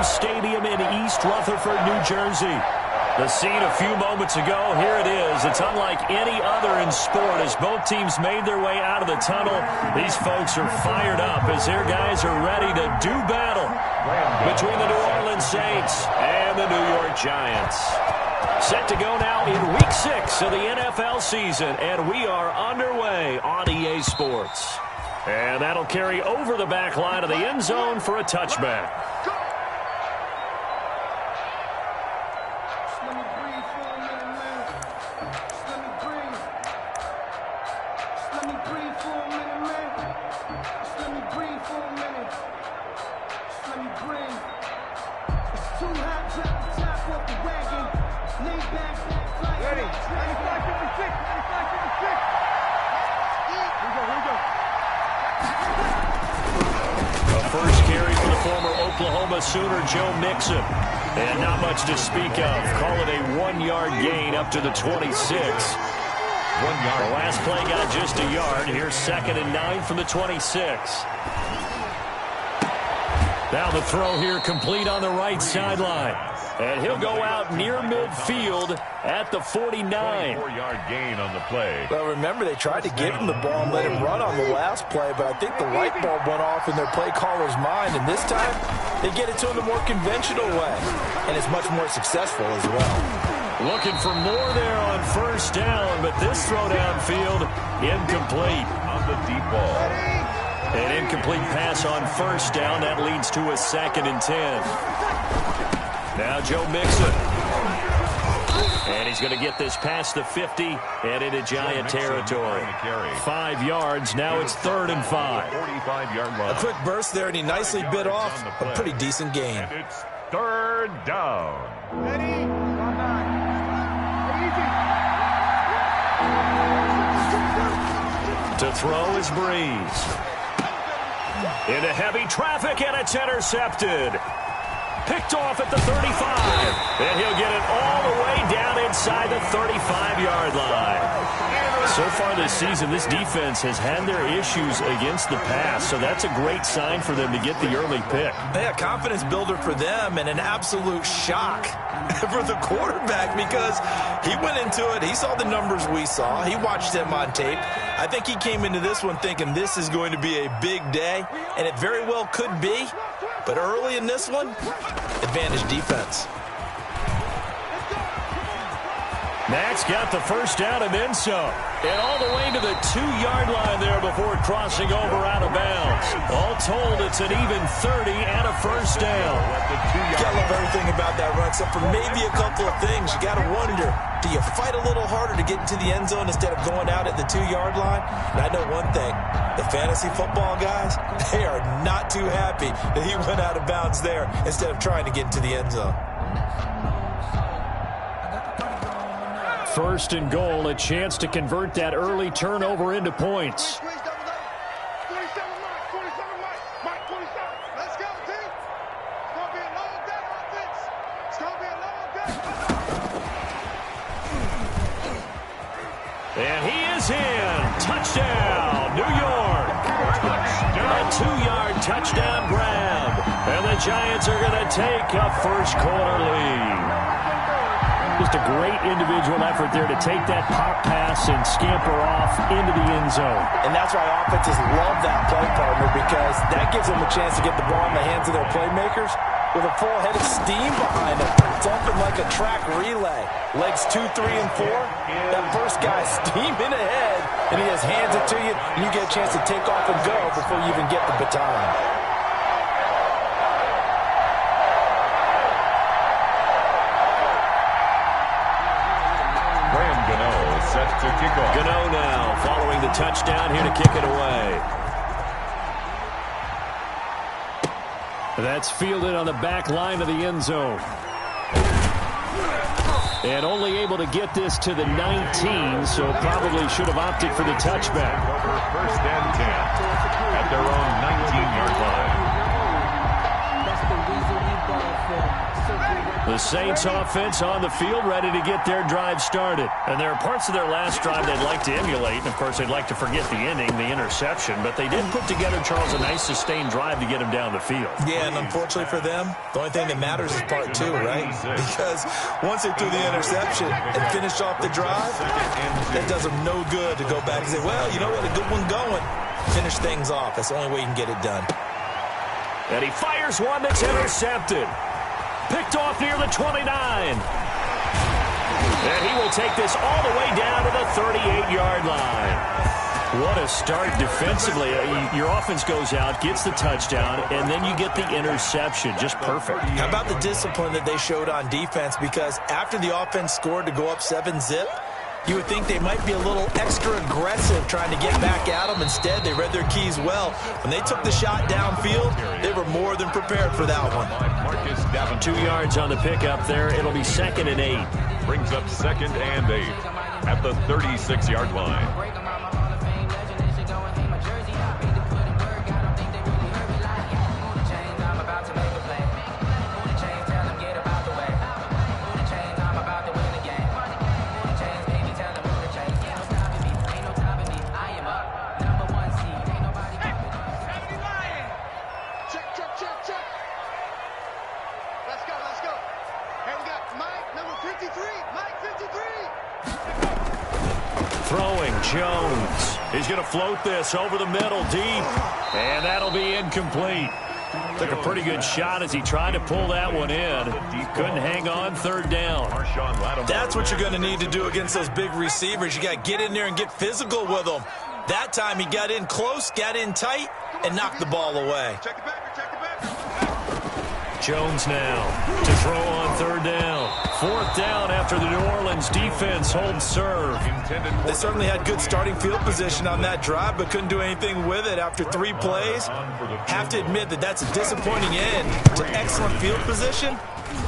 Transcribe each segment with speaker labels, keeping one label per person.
Speaker 1: Stadium in East Rutherford, New Jersey. The scene a few moments ago, here it is. It's unlike any other in sport as both teams made their way out of the tunnel. These folks are fired up as their guys are ready to do battle between the New Orleans Saints and the New York Giants. Set to go now in Week 6 of the NFL season, and we are underway on EA Sports. And that'll carry over the back line of the end zone for a touchback.
Speaker 2: Sooner Joe Mixon. And not much to speak of. Call it a 1-yard gain up to the 26. 1 yard. The last play got just a yard. Here's 2nd and 9 from the 26. Now the throw here complete on the right sideline. And he'll go out near midfield at the 49.
Speaker 3: 4-yard gain on the play.
Speaker 4: Well, remember, they tried to give him the ball and let him run on the last play, but I think the light bulb went off in their play caller's mind, and this time they get it to him the more conventional way, and it's much more successful as well.
Speaker 2: Looking for more there on first down, but this throw downfield incomplete.
Speaker 3: On the deep ball.
Speaker 2: An incomplete pass on first down. That leads to a 2nd and 10. Now Joe Mixon. And he's going to get this past the 50 and into Giant territory. 5 yards. Now it's 3rd and 5.
Speaker 3: 45-yard line.
Speaker 4: A quick burst there, and he nicely bit off a pretty decent gain.
Speaker 3: And it's 3rd down.
Speaker 5: Ready?
Speaker 2: To throw is Breeze. Into heavy traffic, and it's intercepted. Picked off at the 35. And he'll get it all the way down inside the 35-yard line. So far this season, this defense has had their issues against the pass, so that's a great sign for them to get the early pick.
Speaker 4: Yeah, confidence builder for them and an absolute shock for the quarterback because he went into it. He saw the numbers we saw. He watched them on tape. I think he came into this one thinking this is going to be a big day, and it very well could be. But early in this one, advantage defense.
Speaker 2: Max got the first down and then some. And all the way to the 2-yard line there before crossing over out of bounds. All told, it's an even 30 and a first down.
Speaker 4: You gotta love everything about that run, except for maybe a couple of things. You gotta wonder, do you fight a little harder to get into the end zone instead of going out at the 2-yard line? And I know one thing, the fantasy football guys, they are not too happy that he went out of bounds there instead of trying to get into the end zone.
Speaker 2: 1st and goal, a chance to convert that early turnover into points. And he is in. Touchdown, New York. A 2-yard touchdown grab. And the Giants are going to take a first-quarter lead. Just a great individual effort there to take that pop pass and scamper off into the end zone.
Speaker 4: And that's why offenses love that play, partner, because that gives them a chance to get the ball in the hands of their playmakers with a full head of steam behind them. Something like a track relay. Legs 2, 3, and 4. That first guy steaming ahead, and he just hands it to you, and you get a chance to take off and go before you even get the baton.
Speaker 3: Set to kick off.
Speaker 2: Gano now following the touchdown here to kick it away. That's fielded on the back line of the end zone. And only able to get this to the 19, so probably should have opted for the touchback.
Speaker 3: Over 1st and 10 at their own 19-yard line.
Speaker 1: The Saints offense on the field, ready to get their drive started. And there are parts of their last drive they'd like to emulate. And, of course, they'd like to forget the ending, the interception. But they did put together, Charles, a nice sustained drive to get them down the field.
Speaker 4: Yeah, and unfortunately for them, the only thing that matters is part two, right? Because once they threw the interception and finished off the drive, that does them no good to go back and say, well, you know what, a good one going. Finish things off. That's the only way you can get it done.
Speaker 1: And he fires one that's intercepted. Picked off near the 29. And he will take this all the way down to the 38-yard line. What a start defensively. Your offense goes out, gets the touchdown, and then you get the interception. Just perfect.
Speaker 4: How about the discipline that they showed on defense? Because after the offense scored to go up 7-zip, you would think they might be a little extra aggressive trying to get back at them. Instead, they read their keys well. When they took the shot downfield, they were more than prepared for that one.
Speaker 1: 2 yards on the pickup there. It'll be 2nd and 8.
Speaker 3: Brings up 2nd and 8 at the 36-yard line.
Speaker 1: Throwing Jones. He's going to float this over the middle deep. And that'll be incomplete. Took a pretty good shot as he tried to pull that one in. Couldn't hang on, 3rd down.
Speaker 4: That's what you're going to need to do against those big receivers. You got to get in there and get physical with them. That time he got in close, got in tight, and knocked the ball away.
Speaker 1: Jones now to throw on 3rd down. 4th down after the New Orleans defense holds serve.
Speaker 4: They certainly had good starting field position on that drive, but couldn't do anything with it after 3 plays. Have to admit that that's a disappointing end to excellent field position.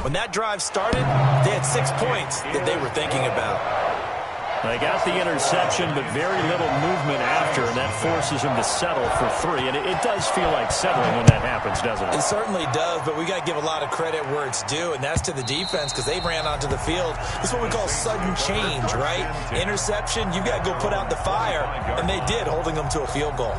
Speaker 4: When that drive started, they had 6 points that they were thinking about.
Speaker 1: They got the interception, but very little movement after, and that forces him to settle for 3. And it does feel like settling when that happens, doesn't it?
Speaker 4: It certainly does, but we got to give a lot of credit where it's due, and that's to the defense because they ran onto the field. It's what we call sudden change, right? Interception, you got to go put out the fire, and they did, holding them to a field goal.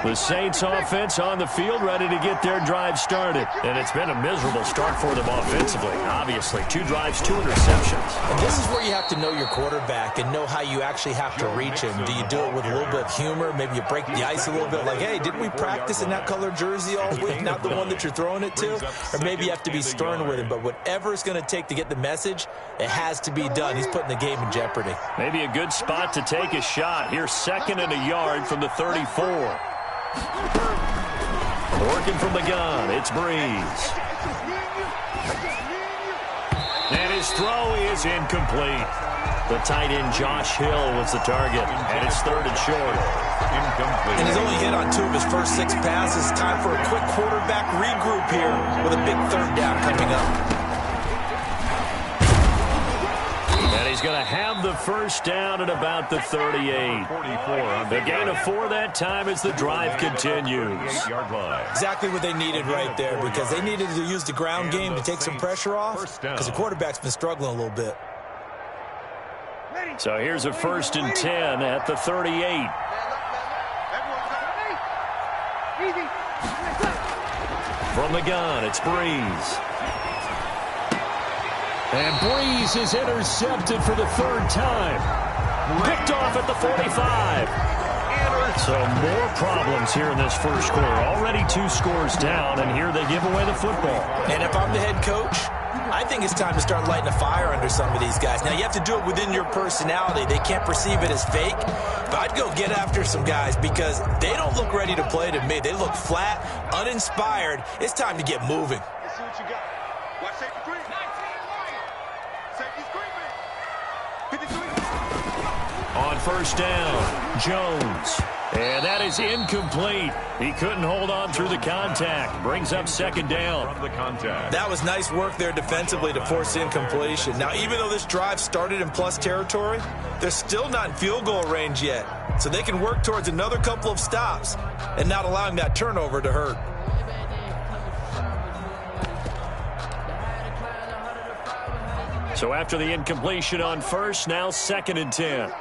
Speaker 1: The Saints offense on the field ready to get their drive started. And it's been a miserable start for them offensively. Obviously, 2 drives, 2 interceptions.
Speaker 4: And this is where you have to know your quarterback and know how you actually have to reach him. Do you do it with a little bit of humor? Maybe you break the ice a little bit like, hey, didn't we practice in that color jersey all week? Not the one that you're throwing it to? Or maybe you have to be stern with him. But whatever it's going to take to get the message, it has to be done. He's putting the game in jeopardy.
Speaker 1: Maybe a good spot to take a shot. Here's 2nd and a yard from the 34. Working from the gun, it's Breeze. And his throw is incomplete. The tight end Josh Hill was the target, and it's 3rd and short.
Speaker 3: Incomplete.
Speaker 4: And he's only hit on 2 of his first 6 passes. Time for a quick quarterback regroup here with a big 3rd down coming up.
Speaker 1: And he's going to have the 1st down at about the 38. The gain of 4 that time as the drive continues.
Speaker 4: Exactly what they needed right there because they needed to use the ground game to take some pressure off because the quarterback's been struggling a little bit.
Speaker 1: So here's a 1st and 10 at the 38. From the gun, it's Breeze. And Breeze is intercepted for the 3rd time. Picked off at the 45. So more problems here in this first quarter. Already 2 scores down, and here they give away the football.
Speaker 4: And if I'm the head coach, I think it's time to start lighting a fire under some of these guys. Now, you have to do it within your personality. They can't perceive it as fake. But I'd go get after some guys because they don't look ready to play to me. They look flat, uninspired. It's time to get moving.
Speaker 5: Let's see what you got. Watch safety creep. Safety's creeping. 53.
Speaker 1: On 1st down, Jones. And that is incomplete. He couldn't hold on through the contact. Brings up second down.
Speaker 3: From the contact.
Speaker 4: That was nice work there defensively to force incompletion. Now, even though this drive started in plus territory, they're still not in field goal range yet. So they can work towards another couple of stops and not allowing that turnover to hurt.
Speaker 1: So after the incompletion on first, now 2nd and 10.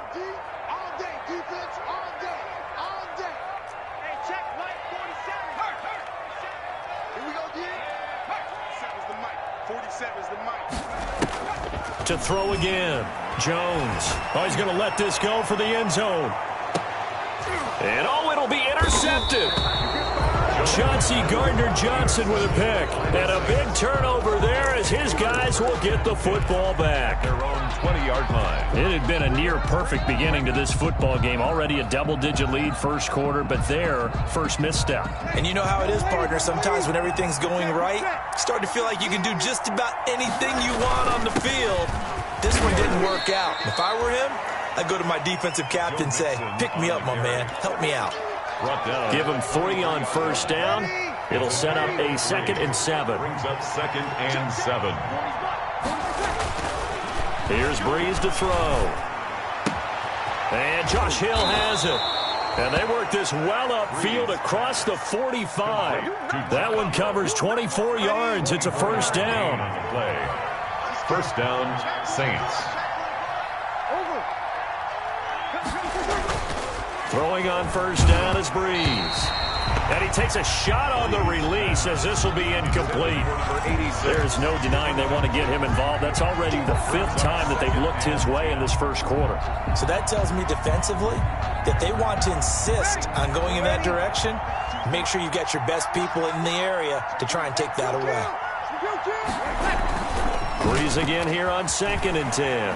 Speaker 1: To throw again. Jones. Oh, he's going to let this go for the end zone. And it'll be intercepted. Chauncey Gardner-Johnson with a pick. And a big turnover there as his guys will get the football back.
Speaker 3: Their own 20-yard line.
Speaker 1: It had been a near-perfect beginning to this football game. Already a double-digit lead first quarter, but their first misstep.
Speaker 4: And you know how it is, partner. Sometimes when everything's going right, you start to feel like you can do just about anything you want on the field. This one didn't work out. If I were him, I'd go to my defensive captain and say, pick me up, my man. Help me out.
Speaker 1: Give him 3 on first down. It'll set up a 2nd and 7.
Speaker 3: Brings up 2nd and 7.
Speaker 1: Here's Breeze to throw. And Josh Hill has it. And they work this well upfield across the 45. That one covers 24 yards. It's a first down.
Speaker 3: First down, Saints.
Speaker 1: Throwing on first down is Breeze. And he takes a shot on the release as this will be incomplete. There's no denying they want to get him involved. That's already the 5th time that they've looked his way in this first quarter.
Speaker 4: So that tells me defensively that they want to insist on going in that direction. Make sure you've got your best people in the area to try and take that away.
Speaker 1: Breeze again here on 2nd and 10.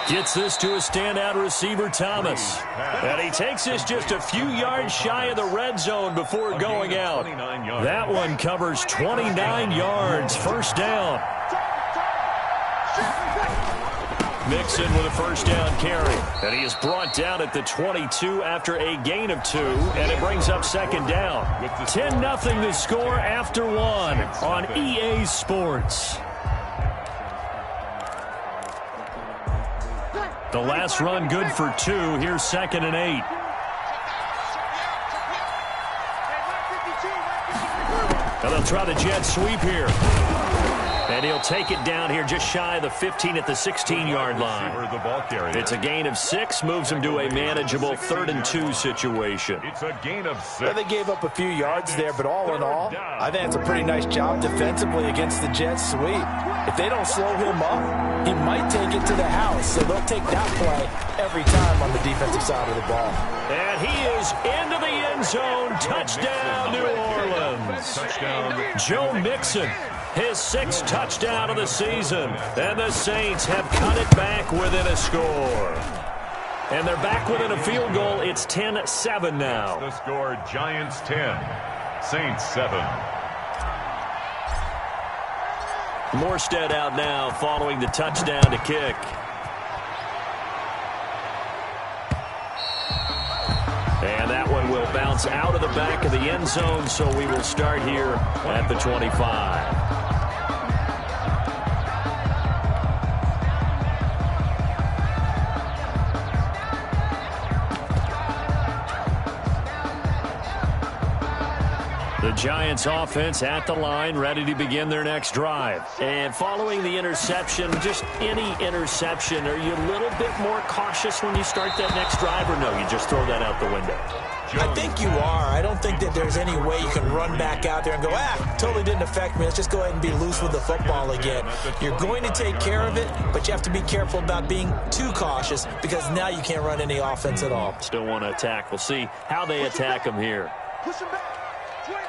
Speaker 1: Gets this to a standout receiver, Thomas. And he takes this just a few yards shy of the red zone before going out. That one covers 29 yards. First down. Mixon with a first down carry. And he is brought down at the 22 after a gain of 2. And it brings up second down. 10-0 the score after 1 on EA Sports. The last run good for 2. Here's 2nd and 8. And they'll try the jet sweep here. And he'll take it down here just shy of the 15 at the 16-yard line. It's a gain of 6, moves him to a manageable 3rd and 2 situation.
Speaker 3: It's a gain of 6.
Speaker 4: Well, they gave up a few yards there, but all in all, I think it's a pretty nice job defensively against the jet sweep. If they don't slow him up, he might take it to the house, so they'll take that play every time on the defensive side of the ball.
Speaker 1: And he is into the end zone. Touchdown, New Orleans.
Speaker 3: Touchdown.
Speaker 1: Joe Mixon, his 6th touchdown of the season. And the Saints have cut it back within a score. And they're back within a field goal. It's 10-7 now.
Speaker 3: The score, Giants 10, Saints 7.
Speaker 1: Morstead out now following the touchdown to kick. And that one will bounce out of the back of the end zone, so we will start here at the 25. The Giants offense at the line, ready to begin their next drive. And following the interception, just any interception, are you a little bit more cautious when you start that next drive, or no, you just throw that out the window?
Speaker 4: I think you are. I don't think that there's any way you can run back out there and go, totally didn't affect me. Let's just go ahead and be loose with the football again. You're going to take care of it, but you have to be careful about being too cautious because now you can't run any offense at all.
Speaker 1: Still want to attack. We'll see how they attack them here.
Speaker 5: Push him back. 25.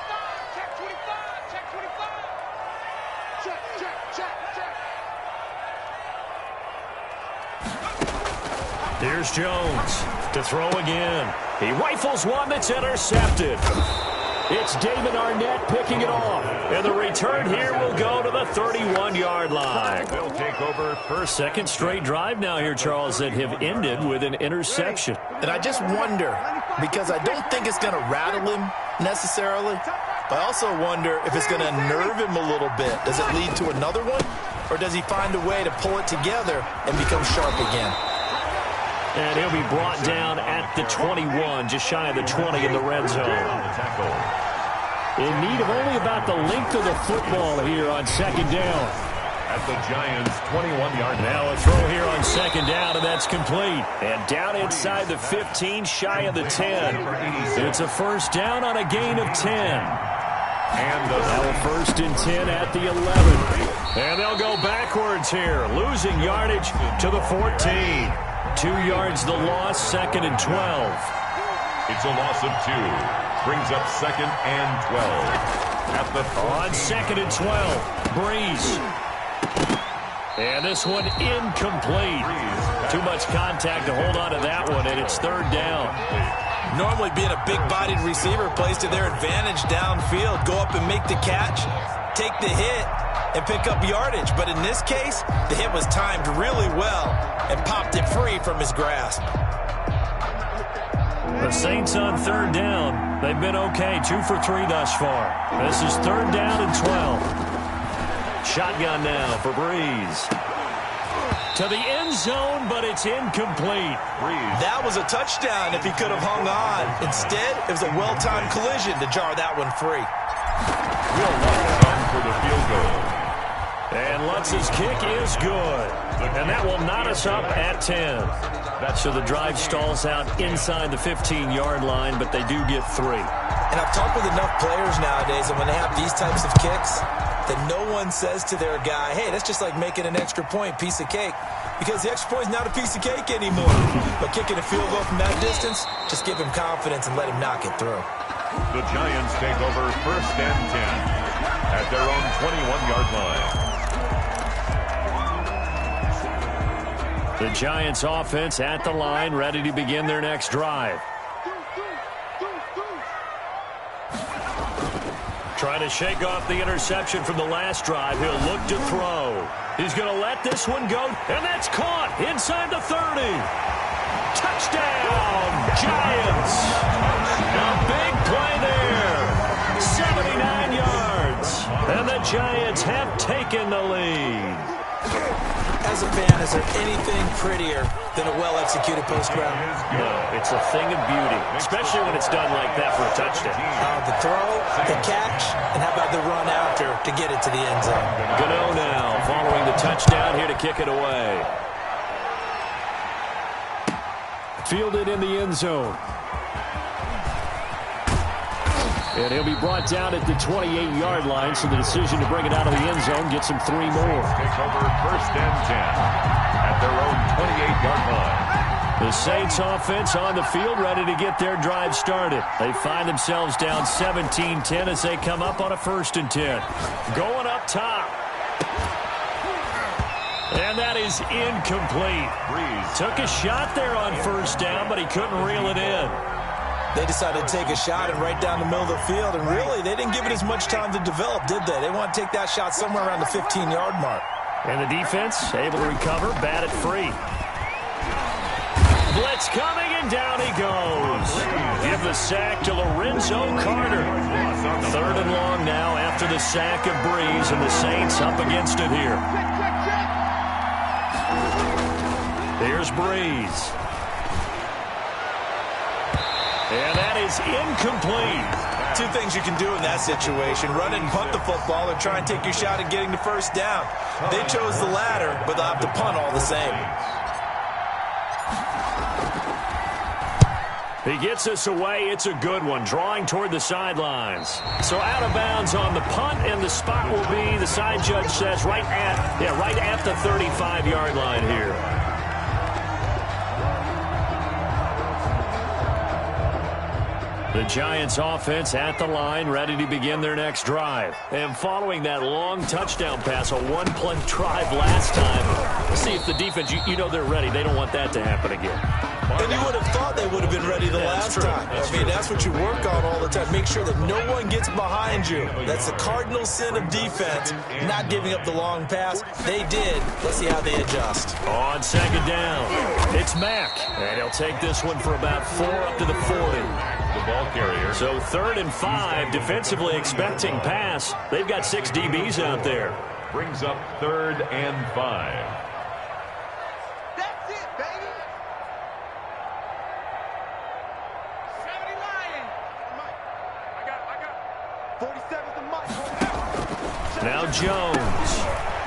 Speaker 5: Check 25. Check 25. Check.
Speaker 1: Here's Jones to throw again. He rifles one that's intercepted. It's David Arnett picking it off. And the return here will go to the 31-yard line.
Speaker 3: They'll take over first.
Speaker 1: Second straight drive now here, Charles, that have ended with an interception.
Speaker 6: And I just wonder, because I don't think it's going to rattle him necessarily, but I also wonder if it's going to unnerve him a little bit. Does it lead to another one, or does he find a way to pull it together and become sharp again?
Speaker 1: And he'll be brought down at the 21, just shy of the 20 in the red zone. In need of only about the length of the football here on second down.
Speaker 3: At the Giants' 21-yard line.
Speaker 1: Now a throw here on second down, and that's complete. And down inside the 15, shy of the 10. It's a first down on a gain of 10.
Speaker 3: And
Speaker 1: now a first and 10 at the 11. And they'll go backwards here, losing yardage to the 14. 2 yards the loss, second and 12.
Speaker 3: It's a loss of 2. Brings up second and 12. At the 14.
Speaker 1: On second and 12, Breeze. And this one incomplete. Too much contact to hold on to that one, and it's third down.
Speaker 6: Normally being a big-bodied receiver plays to their advantage downfield. Go up and make the catch, take the hit, and pick up yardage. But in this case, the hit was timed really well and popped it free from his grasp.
Speaker 1: The Saints on third down. They've been okay, 2 for 3 thus far. This is third down and 12. Shotgun now for Breeze. To the end zone, but it's incomplete.
Speaker 3: Breeze.
Speaker 6: That was a touchdown if he could have hung on. Instead, it was a well-timed collision to jar that one free.
Speaker 3: Will Lutz on for the field goal.
Speaker 1: And Lutz's kick is good. And that will knot us up at 10. So the drive stalls out inside the 15-yard line, but they do get 3.
Speaker 6: And I've talked with enough players nowadays, and when they have these types of kicks, that no one says to their guy, hey, that's just like making an extra point, piece of cake. Because the extra point is not a piece of cake anymore. But kicking a field goal from that distance, just give him confidence and let him knock it through.
Speaker 3: The Giants take over first and 10 at their own 21-yard line.
Speaker 1: The Giants offense at the line, ready to begin their next drive. Trying to shake off the interception from the last drive. He'll look to throw. He's going to let this one go, and that's caught inside the 30. Touchdown, Giants. A big play there. 79 yards. And the Giants have taken the lead.
Speaker 6: As a fan, is there anything prettier than a well-executed post route?
Speaker 1: No, it's a thing of beauty, especially when it's done like that for a touchdown.
Speaker 6: The throw, the catch, and how about the run after to get it to the end zone?
Speaker 1: Gano now following the touchdown here to kick it away. Fielded in the end zone. And he'll be brought down at the 28-yard line, so the decision to bring it out of the end zone gets him 3 more.
Speaker 3: Take over first and 10 at their own 28-yard line.
Speaker 1: The Saints offense on the field, ready to get their drive started. They find themselves down 17-10 as they come up on a first and 10. Going up top. And that is incomplete.
Speaker 3: Breeze.
Speaker 1: Took a shot there on first down, but he couldn't reel it in.
Speaker 6: They decided to take a shot and right down the middle of the field, and really, they didn't give it as much time to develop, did they? They want to take that shot somewhere around the 15-yard mark.
Speaker 1: And the defense able to recover, bat it free. Blitz coming, and down he goes. Give the sack to Lorenzo Carter. Third and long now after the sack of Breeze, and the Saints up against it here. Here's Breeze. And that is incomplete.
Speaker 6: 2 things you can do in that situation: run and punt the football, or try and take your shot at getting the first down. They chose the latter, but they'll have to punt all the same.
Speaker 1: He gets us away. It's a good one, drawing toward the sidelines. So out of bounds on the punt, and the spot will be, the side judge says, right at the 35-yard line here. The Giants offense at the line, ready to begin their next drive. And following that long touchdown pass, a one-play drive last time, let's see if the defense, you know they're ready. They don't want that to happen again.
Speaker 6: And you would have thought they would have been ready the last time. I mean, that's what you work on all the time. Make sure that no one gets behind you. That's the cardinal sin of defense, not giving up the long pass. They did. Let's see how they adjust.
Speaker 1: On second down, it's Mack. And he'll take this one for about 4 up to the 40.
Speaker 3: The ball carrier.
Speaker 1: So 3rd and 5, defensively expecting pass. They've got 6 DBs out there.
Speaker 3: Brings up 3rd and 5.
Speaker 5: That's it, baby. 70 Lions. Mike, I got 47's the Mike.
Speaker 1: Now Jones.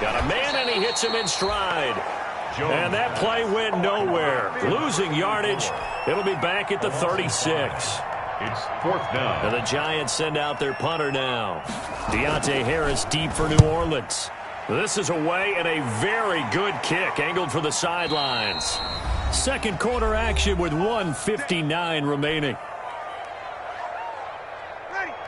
Speaker 1: Got a man, and he hits him in stride. And that play went nowhere. Losing yardage. It'll be back at the 36.
Speaker 3: It's 4th down.
Speaker 1: And the Giants send out their punter now. Deontay Harris deep for New Orleans. This is away, and a very good kick angled for the sidelines. Second quarter action with 1:59 remaining.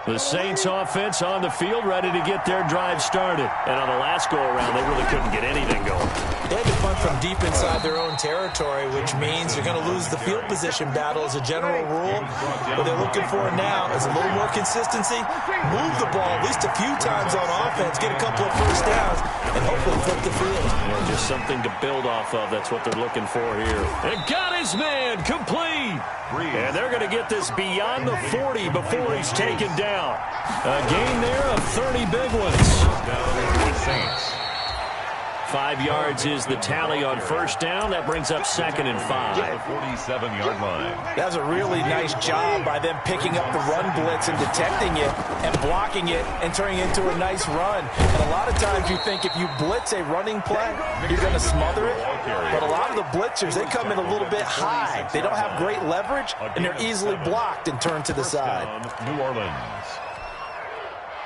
Speaker 1: The Saints offense on the field, ready to get their drive started. And on the last go-around, they really couldn't get anything going.
Speaker 6: They had to punt from deep inside their own territory, which means you're going to lose the field position battle as a general rule. What they're looking for now is a little more consistency, move the ball at least a few times on offense, get a couple of first downs, and hopefully flip the field.
Speaker 1: Yeah, just something to build off of. That's what they're looking for here. And got his man complete. And they're going to get this beyond the 40 before he's taken down. A gain there of 30 big ones.
Speaker 3: Down the Saints.
Speaker 1: 5 yards is the tally on first down. That brings up 2nd and 5.
Speaker 3: The 47-yard line.
Speaker 4: That was a really nice job by them picking up the run blitz and detecting it and blocking it and turning it into a nice run. And a lot of times you think if you blitz a running play, you're going to smother it. But a lot of the blitzers, they come in a little bit high. They don't have great leverage, and they're easily blocked and turned to the side.
Speaker 3: New Orleans.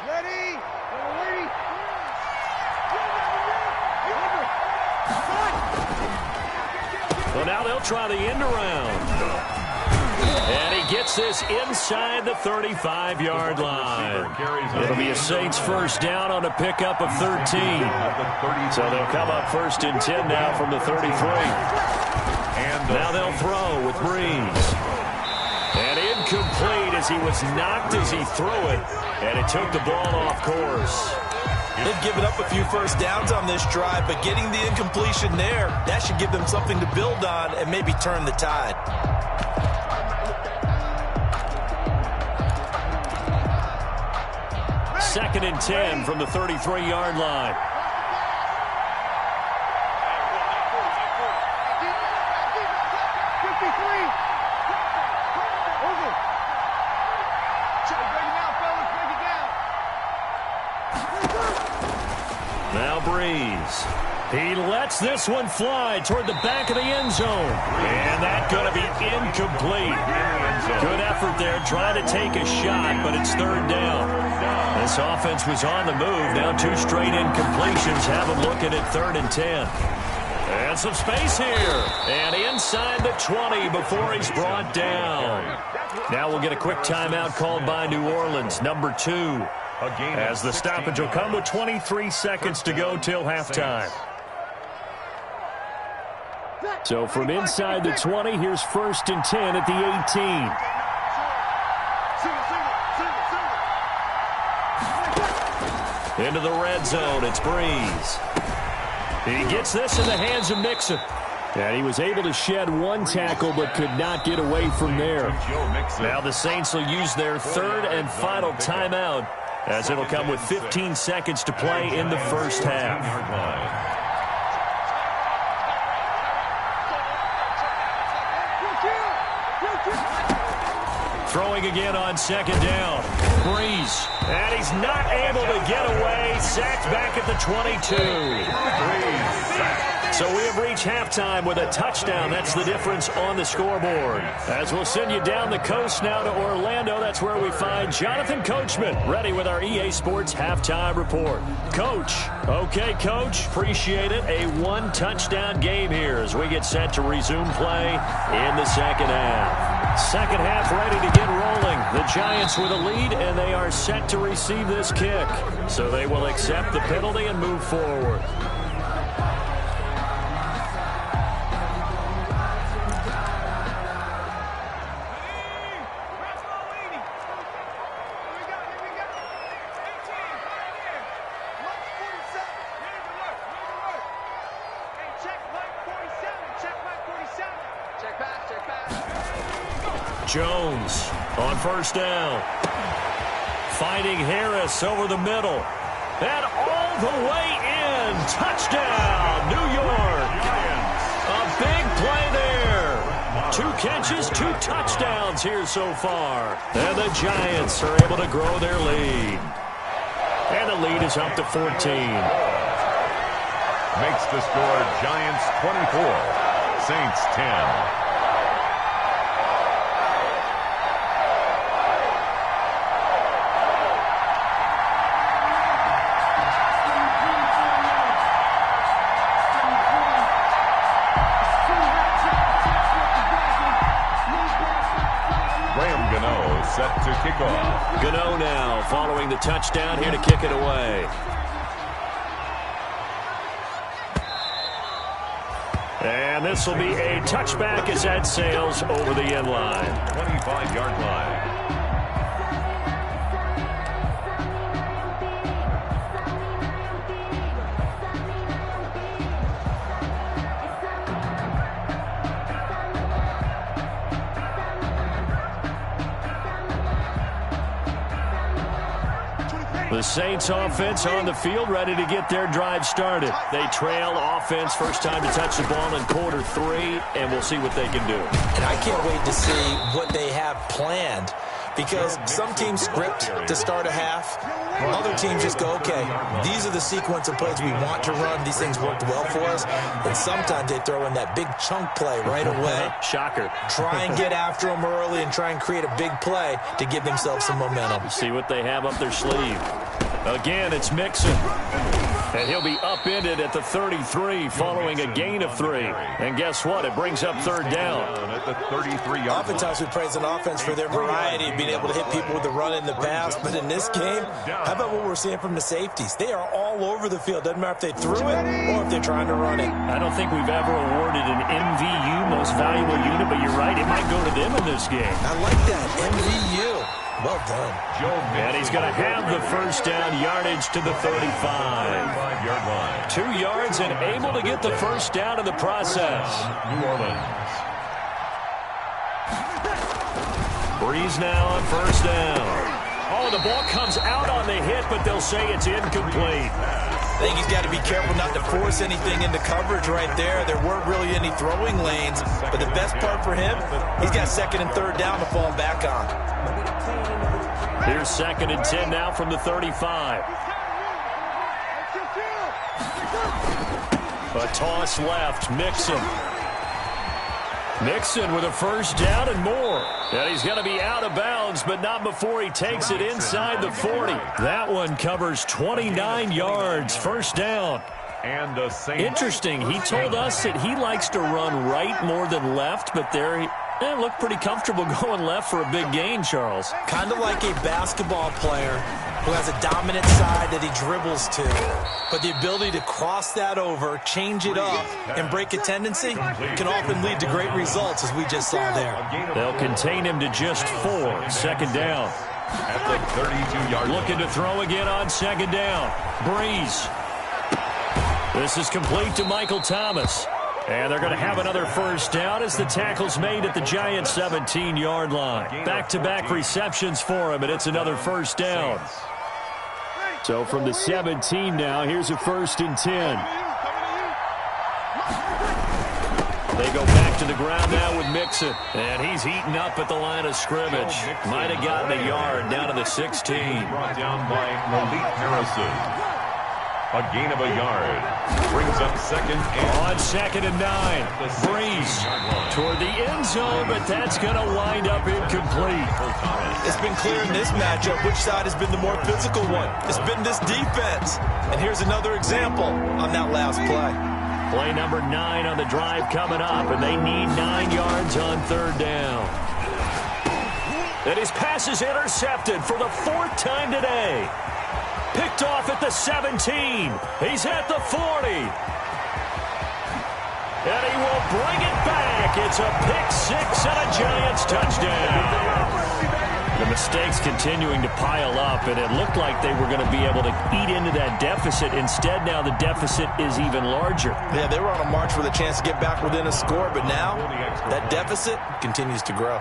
Speaker 5: Ready? Ready?
Speaker 1: Well, now they'll try the end around. And he gets this inside the 35-yard line. It'll be a Saints first down on a pickup of 13. So they'll come up 1st and 10 now from the 33.
Speaker 3: And
Speaker 1: now they'll throw with Breeze. And incomplete as he was knocked as he threw it. And it took the ball off course.
Speaker 6: They've given up a few first downs on this drive, but getting the incompletion there, that should give them something to build on and maybe turn the tide.
Speaker 1: Second and 10 from the 33-yard line. Now Breeze. He lets this one fly toward the back of the end zone. And that's going to be incomplete. Good effort there trying to take a shot, but it's 3rd down. This offense was on the move. Now 2 straight incompletions have them looking at 3rd and 10. And some space here. And inside the 20 before he's brought down. Now we'll get a quick timeout called by New Orleans, number 2. As the stoppage will come with 23 seconds to go till halftime. So from inside the 20, here's 1st and 10 at the 18. Into the red zone, it's Breeze. He gets this in the hands of Mixon. And he was able to shed 1 tackle but could not get away from there. Now the Saints will use their 3rd and final timeout, as it'll come with 15 seconds to play in the first half. Throwing again on 2nd down. Breeze. And he's not able to get away. Sacked back at the 22. So we have reached halftime with a touchdown. That's the difference on the scoreboard. As we'll send you down the coast now to Orlando, that's where we find Jonathan Coachman, ready with our EA Sports halftime report. Coach. Okay, Coach. Appreciate it. A 1-touchdown game here as we get set to resume play in the second half. Second half ready to get rolling. The Giants with a lead, and they are set to receive this kick. So they will accept the penalty and move forward. Jones on first down. Finding Harris over the middle. And all the way in. Touchdown, New York. A big play there. 2 catches, 2 touchdowns here so far. And the Giants are able to grow their lead. And the lead is up to 14.
Speaker 3: Makes the score Giants 24, Saints 10. Set to kick off.
Speaker 1: Gano now following the touchdown here to kick it away. And this will be a touchback as that sails over the end line.
Speaker 3: 25-yard line.
Speaker 1: The Saints offense on the field, ready to get their drive started. They trail offense, first time to touch the ball in quarter 3, and we'll see what they can do.
Speaker 6: And I can't wait to see what they have planned, because some teams script to start a half. Other teams just go, okay, these are the sequence of plays we want to run. These things worked well for us. And sometimes they throw in that big chunk play right away.
Speaker 1: Shocker.
Speaker 6: Try and get after them early and try and create a big play to give themselves some momentum.
Speaker 1: See what they have up their sleeve. Again, it's Mixon. And he'll be upended at the 33 following a gain of 3. And guess what? It brings up third down.
Speaker 3: At the 33-yard.
Speaker 6: Oftentimes we praise an offense for their variety of being able to hit people with the run and the pass. But in this game, how about what we're seeing from the safeties? They are all over the field. Doesn't matter if they threw it or if they're trying to run it.
Speaker 1: I don't think we've ever awarded an MVU, most valuable unit, but you're right. It might go to them in this game.
Speaker 6: I like that. MVU. Well done.
Speaker 1: And he's going to have the first down, yardage to the 35.
Speaker 3: 5-yard line.
Speaker 1: 2 yards and able to get the first down in the process.
Speaker 3: New Orleans.
Speaker 1: Breeze now on first down. Oh, the ball comes out on the hit, but they'll say it's incomplete.
Speaker 6: I think he's got to be careful not to force anything into coverage right there. There weren't really any throwing lanes, but the best part for him, he's got second and third down to fall back on.
Speaker 1: Here's 2nd and 10 now from the 35. A toss left, Mixon. Mixon with a first down and more. And he's going to be out of bounds, but not before he takes it inside the 40. That one covers 29 yards, first down.
Speaker 3: And the Saints.
Speaker 1: Interesting, he told us that he likes to run right more than left, but there he looked pretty comfortable going left for a big gain, Charles.
Speaker 6: Kind of like a basketball player who has a dominant side that he dribbles to. But the ability to cross that over, change it up, and break a tendency can often lead to great results, as we just saw there.
Speaker 1: They'll contain him to just 4. Second down.
Speaker 3: At the 32-yard line.
Speaker 1: Looking to throw again on second down. Breeze. This is complete to Michael Thomas. And they're going to have another first down as the tackle's made at the Giants' 17-yard line. Back-to-back receptions for him, and it's another first down. So from the 17 now, here's a 1st and 10. They go back to the ground now with Mixon. And he's heating up at the line of scrimmage. Might have gotten a yard down to the 16.
Speaker 3: Brought down by Malik Harrison. A gain of a yard. Brings up 2nd and...
Speaker 1: On 2nd and 9. Breeze toward the end zone, but that's going to wind up incomplete.
Speaker 6: It's been clear in this matchup which side has been the more physical one. It's been this defense. And here's another example on that last play.
Speaker 1: Play number 9 on the drive coming up, and they need 9 yards on third down. And his pass is intercepted for the 4th time today. Picked off at the 17. He's at the 40. And he will bring it back. It's a pick 6 and a Giants touchdown. The mistakes continuing to pile up, and it looked like they were going to be able to eat into that deficit. Instead, now the deficit is even larger.
Speaker 6: Yeah, they were on a march with a chance to get back within a score, but now that deficit continues to grow.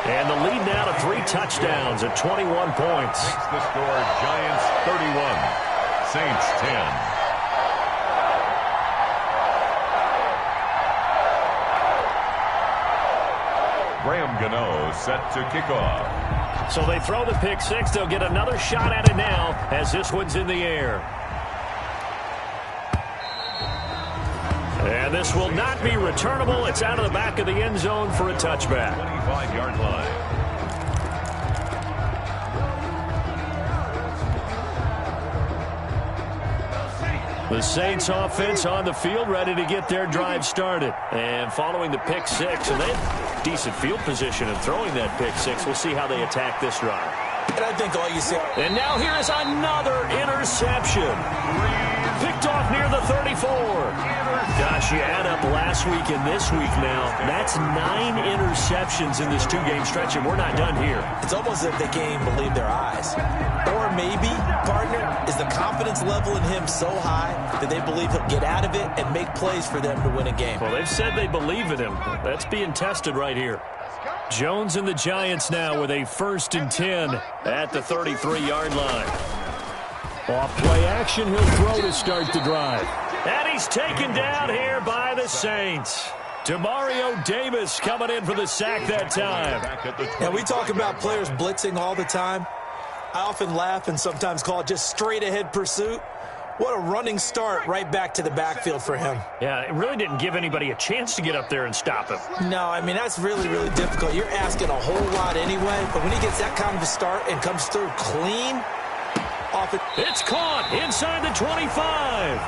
Speaker 1: And the lead now to 3 touchdowns at 21 points.
Speaker 3: Makes the score Giants 31, Saints 10. Graham Gano set to kick off.
Speaker 1: So they throw the pick six. They'll get another shot at it now as this one's in the air. And this will not be returnable. It's out of the back of the end zone for a touchback.
Speaker 3: 25-yard line.
Speaker 1: The Saints offense on the field, ready to get their drive started. And following the pick six, and they have decent field position in throwing that pick six. We'll see how they attack this drive.
Speaker 6: And I think all you see...
Speaker 1: And now here is another interception. Picked off near the 34. Gosh, you add up last week and this week now. That's 9 interceptions in this 2-game stretch, and we're not done here.
Speaker 6: It's almost as if they can't even believe their eyes. Or maybe, partner, is the confidence level in him so high that they believe he'll get out of it and make plays for them to win a game.
Speaker 1: Well, they've said they believe in him. That's being tested right here. Jones and the Giants now with a 1st and 10 at the 33-yard line. Off play action, he'll throw to start the drive. And he's taken down here by the Saints. Demario Davis coming in for the sack that time.
Speaker 6: Now, we talk about players blitzing all the time. I often laugh and sometimes call it just straight-ahead pursuit. What a running start right back to the backfield for him.
Speaker 1: Yeah, it really didn't give anybody a chance to get up there and stop him.
Speaker 6: No, I mean, that's really, really difficult. You're asking a whole lot anyway, but when he gets that kind of a start and comes through clean, off it.
Speaker 1: It's caught inside the 25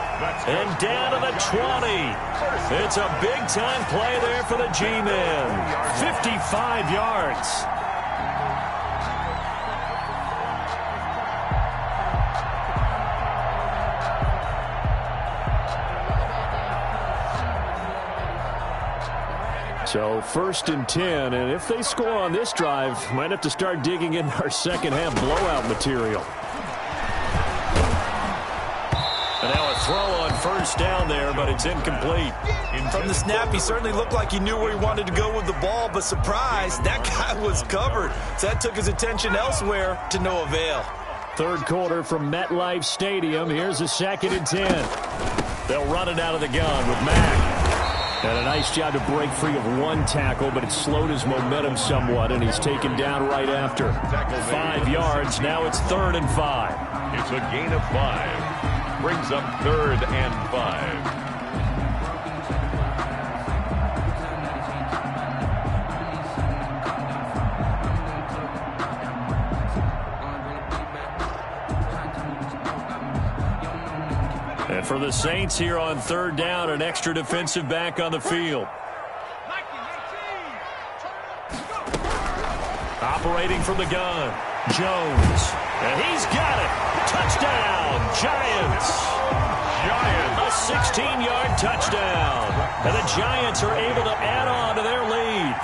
Speaker 1: and down to the 20. It's a big-time play there for the G-Men. 55 yards. So 1st and 10, and if they score on this drive, might have to start digging in our second-half blowout material. And now a throw on 1st down there, but it's incomplete.
Speaker 6: From the snap, he certainly looked like he knew where he wanted to go with the ball, but surprise, that guy was covered. So that took his attention elsewhere to no avail.
Speaker 1: 3rd quarter from MetLife Stadium. Here's a 2nd and 10. They'll run it out of the gun with Mack. And a nice job to break free of 1 tackle, but it slowed his momentum somewhat, and he's taken down right after. 5 yards. Now it's 3rd and 5.
Speaker 3: It's a gain of 5. Brings up 3rd and 5.
Speaker 1: And for the Saints here on 3rd down, an extra defensive back on the field. Operating from the gun, Jones. And he's got it. Touchdown, Giants. A 16-yard touchdown. And the Giants are able to add on to their lead.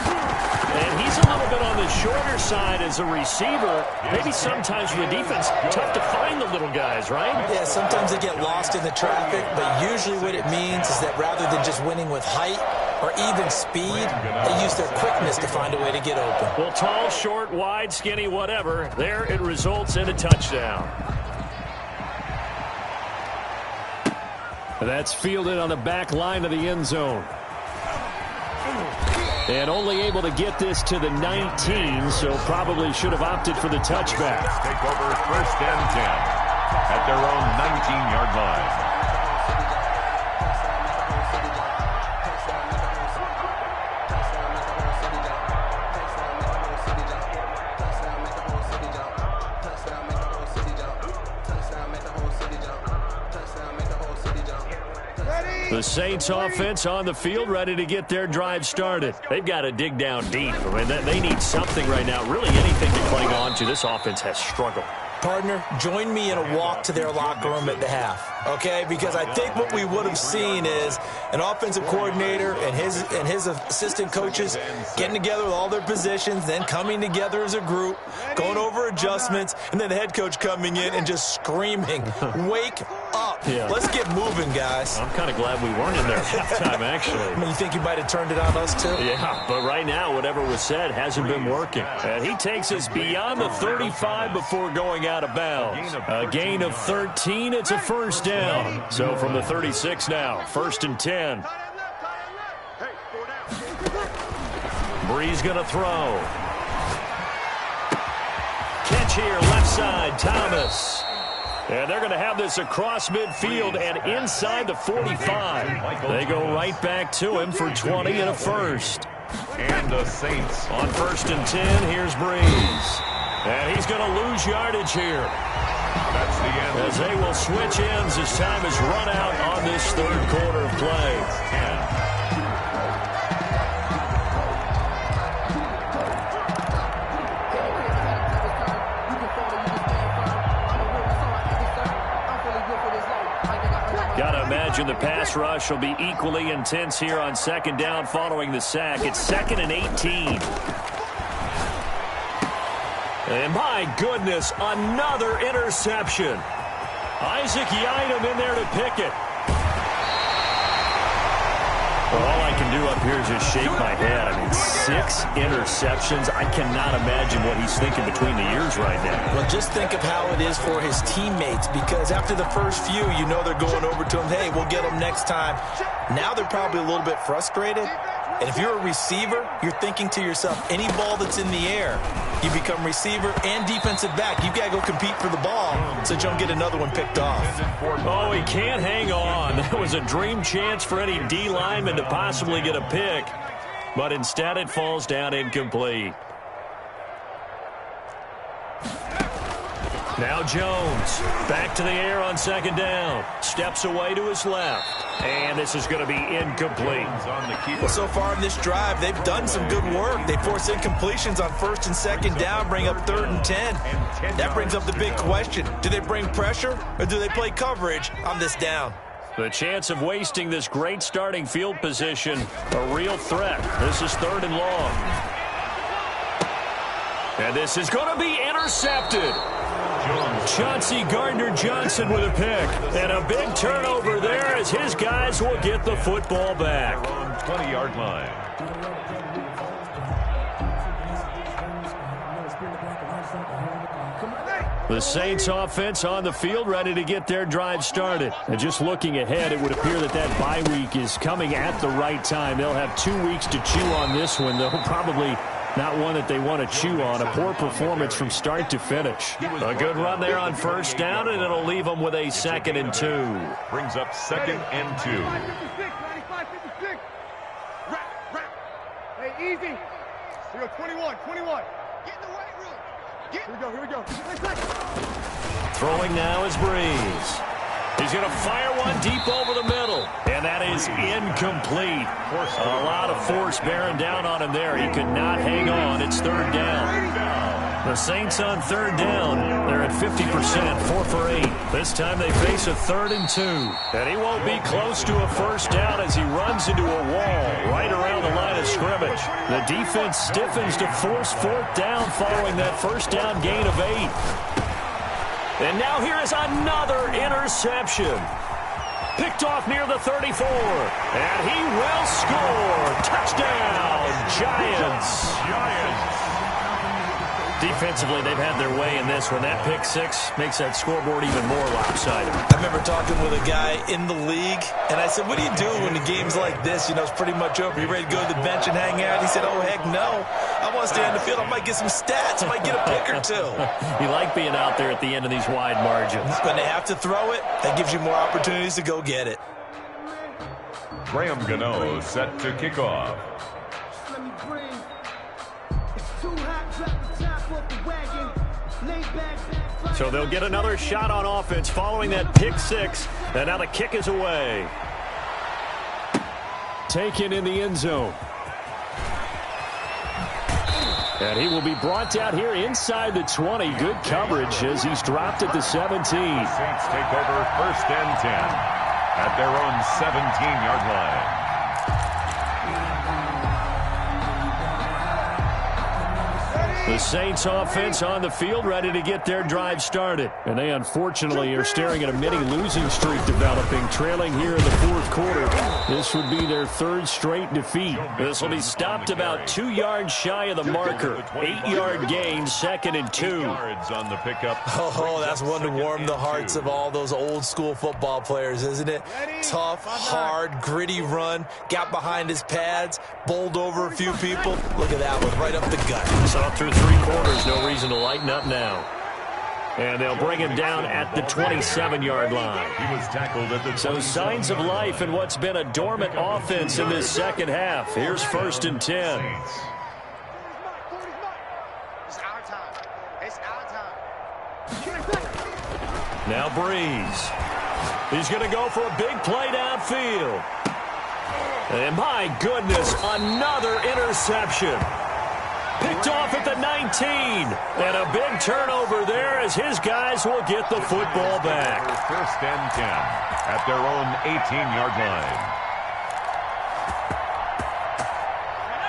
Speaker 1: And he's a little bit on the shorter side as a receiver. Maybe sometimes for the defense, tough to find the little guys, right?
Speaker 6: Yeah, sometimes they get lost in the traffic, but usually what it means is that rather than just winning with height or even speed, they use their quickness to find a way to get open.
Speaker 1: Well, tall, short, wide, skinny, whatever, there it results in a touchdown. That's fielded on the back line of the end zone. And only able to get this to the 19, so probably should have opted for the touchback.
Speaker 3: Take over 1st and 10 at their own 19-yard line.
Speaker 1: The Saints offense on the field ready to get their drive started. They've got to dig down deep. I mean, they need something right now, really anything to cling on to. This offense has struggled.
Speaker 6: Partner, join me in a walk to their locker room at the half, okay? Because I think what we would have seen is an offensive coordinator and his assistant coaches getting together with all their positions, then coming together as a group, going over adjustments, and then the head coach coming in and just screaming, "Wake up."
Speaker 1: Yeah.
Speaker 6: Let's get moving, guys.
Speaker 1: I'm kind of glad we weren't in there at halftime, actually.
Speaker 6: I mean, you think you might have turned it on us, too?
Speaker 1: Yeah, but right now, whatever was said hasn't been working. And he takes us beyond the 35 before going out of bounds. A gain of 13, it's a first down. So from the 36 now, 1st and 10. Bree's going to throw. Catch here, left side, Thomas. And they're going to have this across midfield and inside the 45. They go right back to him for 20 and a first.
Speaker 3: And the Saints.
Speaker 1: On 1st and 10, here's Breeze. And he's going to lose yardage here.
Speaker 3: That's the end.
Speaker 1: As they will switch ends as time is run out on this 3rd quarter of play. Got to imagine the pass rush will be equally intense here on 2nd down following the sack. It's 2nd and 18. And my goodness, another interception. Isaac Yiadom in there to pick it. Well, all I can do up here is just shake my head. I mean, 6 interceptions. I cannot imagine what he's thinking between the ears right now.
Speaker 6: Well, just think of how it is for his teammates, because after the first few, you know they're going over to him, hey, we'll get him next time. Now they're probably a little bit frustrated. And if you're a receiver, you're thinking to yourself, any ball that's in the air, you become receiver and defensive back. You've got to go compete for the ball so that you don't get another one picked off.
Speaker 1: Oh, he can't hang on. That was a dream chance for any D lineman to possibly get a pick. But instead it falls down incomplete. Now Jones, back to the air on 2nd down. Steps away to his left. And this is going to be incomplete.
Speaker 6: Well, so far in this drive, they've done some good work. They force incompletions on 1st and 2nd down, bring up 3rd and 10. That brings up the big question. Do they bring pressure or do they play coverage on this down?
Speaker 1: The chance of wasting this great starting field position, a real threat. This is 3rd and long. And this is going to be intercepted. Chauncey Gardner-Johnson with a pick. And a big turnover there as his guys will get the football back.
Speaker 3: 20-yard line.
Speaker 1: The Saints offense on the field ready to get their drive started. And just looking ahead, it would appear that that bye week is coming at the right time. They'll have 2 weeks to chew on this one, though. Probably not one that they want to chew on. A poor performance from start to finish. A good run there on 1st down, and it'll leave them with a 2nd and 2.
Speaker 3: Brings up 2nd and 2.
Speaker 5: 95, 56. Hey, easy. Here we go, 21. Get in the weight room. Here we go.
Speaker 1: Throwing now is Breeze. He's going to fire one deep over the middle. And that is incomplete. A lot of force bearing down on him there. He could not hang on. It's 3rd down. The Saints on 3rd down. They're at 50%, 4 for 8. This time they face a 3rd and 2. And he won't be close to a 1st down as he runs into a wall right around the line of scrimmage. The defense stiffens to force 4th down following that 1st down gain of 8. And now here is another interception. Picked off near the 34. And he will score. Touchdown, Giants. Defensively, they've had their way in this one. That pick 6 makes that scoreboard even more lopsided.
Speaker 6: I remember talking with a guy in the league, and I said, what do you do when the game's like this? You know, it's pretty much over. You ready to go to the bench and hang out? He said, oh, heck no. I want to stay on the field. I might get some stats. I might get a pick or 2.
Speaker 1: You like being out there at the end of these wide margins.
Speaker 6: When they have to throw it, that gives you more opportunities to go get it.
Speaker 3: Graham Gano set to kick off.
Speaker 1: So they'll get another shot on offense following that pick 6. And now the kick is away. Taken in the end zone. And he will be brought down here inside the 20. Good coverage as he's dropped at the 17.
Speaker 3: Saints take over 1st and 10 at their own 17-yard line.
Speaker 1: The Saints offense on the field, ready to get their drive started. And they unfortunately are staring at a mini losing streak developing, trailing here in the fourth quarter. This would be their third straight defeat. This will be stopped about 2 yards shy of the marker. 8-yard gain, 2nd and 2.
Speaker 3: On the pickup.
Speaker 6: Oh, that's one to warm the hearts of all those old school football players, isn't it? Tough, hard, gritty run, got behind his pads, bowled over a few people. Look at that one, right up the gut.
Speaker 1: Saw through 3 quarters, no reason to lighten up now. And they'll bring him down at the 27-yard line.
Speaker 3: He was tackled at the
Speaker 1: So signs of life in what's been a dormant offense in this second half. Here's 1st and 10. Now Breeze. He's going to go for a big play downfield. And my goodness, another interception. Picked off at the 19. And a big turnover there as his guys will get the football back.
Speaker 3: 1st and 10 at their own 18-yard line.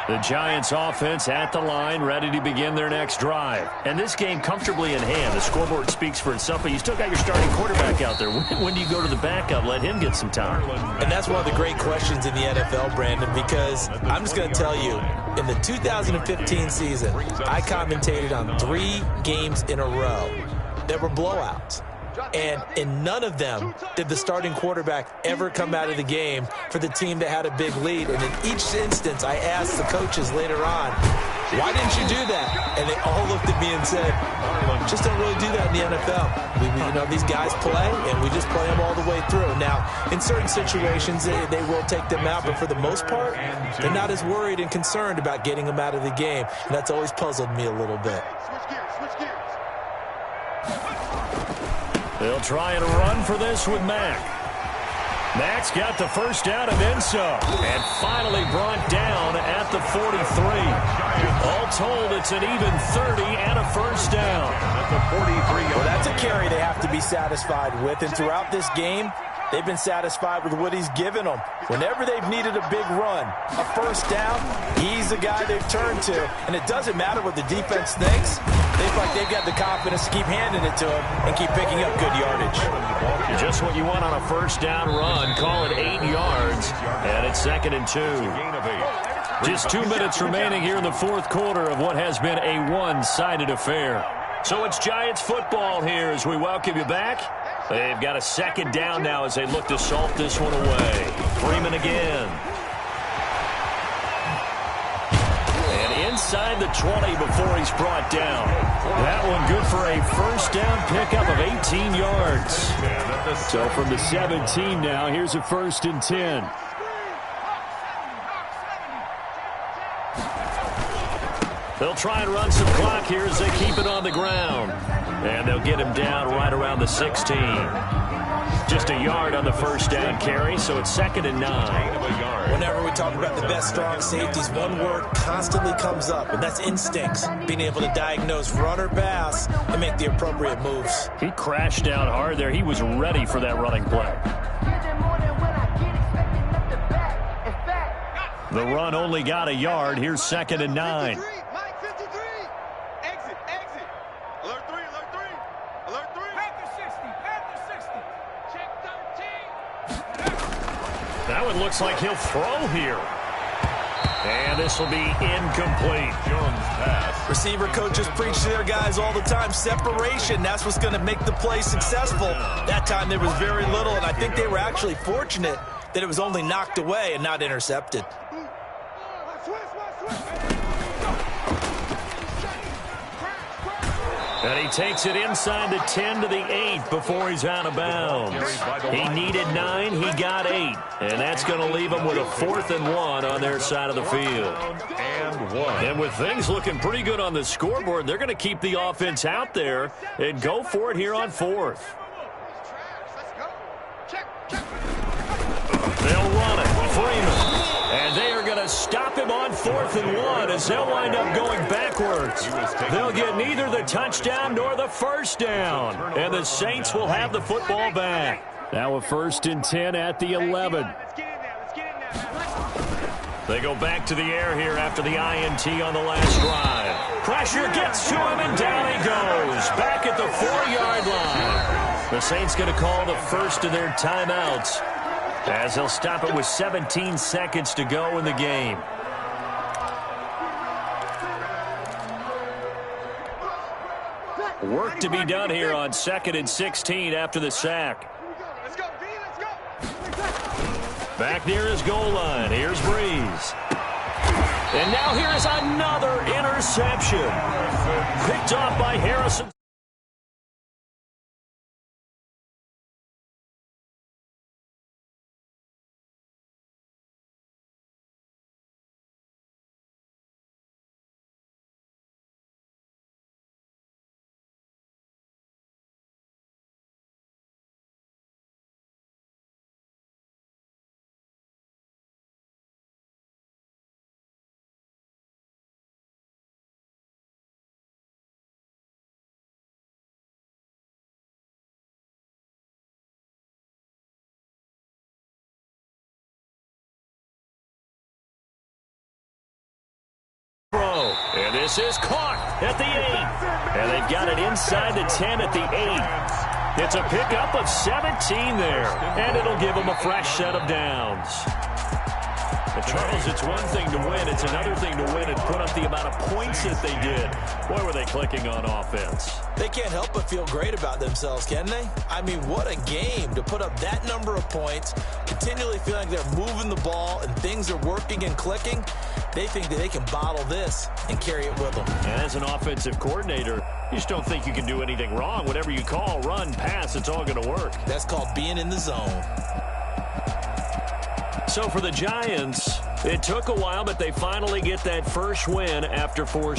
Speaker 1: The Giants offense at the line, ready to begin their next drive. And this game comfortably in hand. The scoreboard speaks for itself, but you still got your starting quarterback out there. When do you go to the backup? Let him get some time.
Speaker 6: And that's one of the great questions in the NFL, Brandon, because I'm just going to tell you, in the 2015 season, I commentated on 3 games in a row that were blowouts. And in none of them did the starting quarterback ever come out of the game for the team that had a big lead. And in each instance, I asked the coaches later on, why didn't you do that? And they all looked at me and said, just don't really do that in the NFL. These guys play, and we just play them all the way through. Now, in certain situations, they will take them out, but for the most part, they're not as worried and concerned about getting them out of the game. And that's always puzzled me a little bit.
Speaker 1: They'll try and run for this with Mack. Mack's got the first down and then some. And finally brought down at the 43. All told, it's an even 30 and a first down.
Speaker 3: At the 43.
Speaker 4: Well, that's a carry they have to be satisfied with. And throughout this game, they've been satisfied with what he's given them. Whenever they've needed a big run, a first down, he's the guy they've turned to. And it doesn't matter what the defense thinks. They feel like they've got the confidence to keep handing it to him and keep picking up good yardage.
Speaker 1: Just what you want on a first down run. Call it 8 yards. And it's 2nd and 2. Just 2 minutes remaining here in the fourth quarter of what has been a one-sided affair. So it's Giants football here as we welcome you back. They've got a 2nd down now as they look to salt this one away. Freeman again. And inside the 20 before he's brought down. That one good for a first down pickup of 18 yards. So from the 17 now, here's a 1st and 10. They'll try and run some clock here as they keep it on the ground. And they'll get him down right around the 16. Just a yard on the first down carry, so it's 2nd and 9.
Speaker 6: Whenever we talk about the best strong safeties, one word constantly comes up, and that's instincts. Being able to diagnose run or pass and make the appropriate moves.
Speaker 1: He crashed down hard there. He was ready for that running play. The run only got a yard. Here's 2nd and 9. That one looks like he'll throw here. And this will be incomplete.
Speaker 3: Jones pass.
Speaker 6: Receiver coaches preach to their guys all the time. Separation, that's what's going to make the play successful. That time there was very little, and I think they were actually fortunate that it was only knocked away and not intercepted.
Speaker 1: And he takes it inside the 10 to the 8 before he's out of bounds. He needed 9, he got 8. And that's going to leave him with a 4th and 1 on their side of the field. And with things looking pretty good on the scoreboard, they're going to keep the offense out there and go for it here on 4th. They'll run it. Freeman. And they are going to stop him on 4th and 1 as they'll wind up going backwards. They'll get neither the touchdown nor the first down. And the Saints will have the football back. Now a 1st and 10 at the 11. They go back to the air here after the INT on the last drive. Pressure gets to him, and down he goes. Back at the 4-yard line. The Saints going to call the first of their timeouts, as they'll stop it with 17 seconds to go in the game. Work to be done here on 2nd and 16 after the sack.
Speaker 5: Let's go, D, let's go.
Speaker 1: Back near his goal line. Here's Breeze. And now here is another interception. Picked off by Harrison. And this is caught at the 8. And they've got it inside the 10 at the 8. It's a pickup of 17 there. And it'll give them a fresh set of downs. But Charles, it's one thing to win. It's another thing to win and put up the amount of points that they did. Boy, were they clicking on offense.
Speaker 6: They can't help but feel great about themselves, can they? I mean, what a game to put up that number of points, continually feeling like they're moving the ball and things are working and clicking. They think that they can bottle this and carry it with them.
Speaker 1: And as an offensive coordinator, you just don't think you can do anything wrong. Whatever you call, run, pass, it's all going to work.
Speaker 6: That's called being in the zone.
Speaker 1: So for the Giants, it took a while, but they finally get that first win after 4